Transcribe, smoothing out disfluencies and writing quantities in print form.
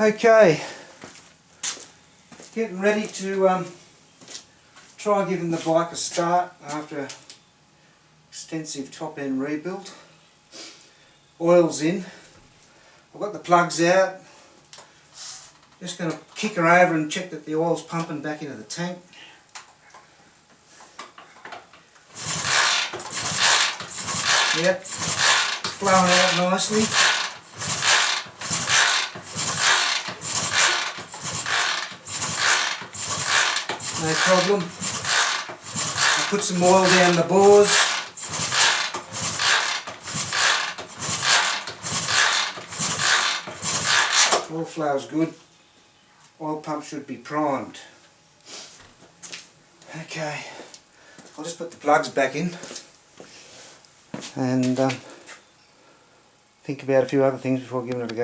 Okay, getting ready to try giving the bike a start after an extensive top end rebuild. Oil's in, I've got the plugs out, just going to kick her over and check that the oil's pumping back into the tank. Yep, flowing out nicely. No problem. I'll put some oil down the bores. Oil flow's good. Oil pump should be primed. Okay, I'll just put the plugs back in and think about a few other things before giving it a go.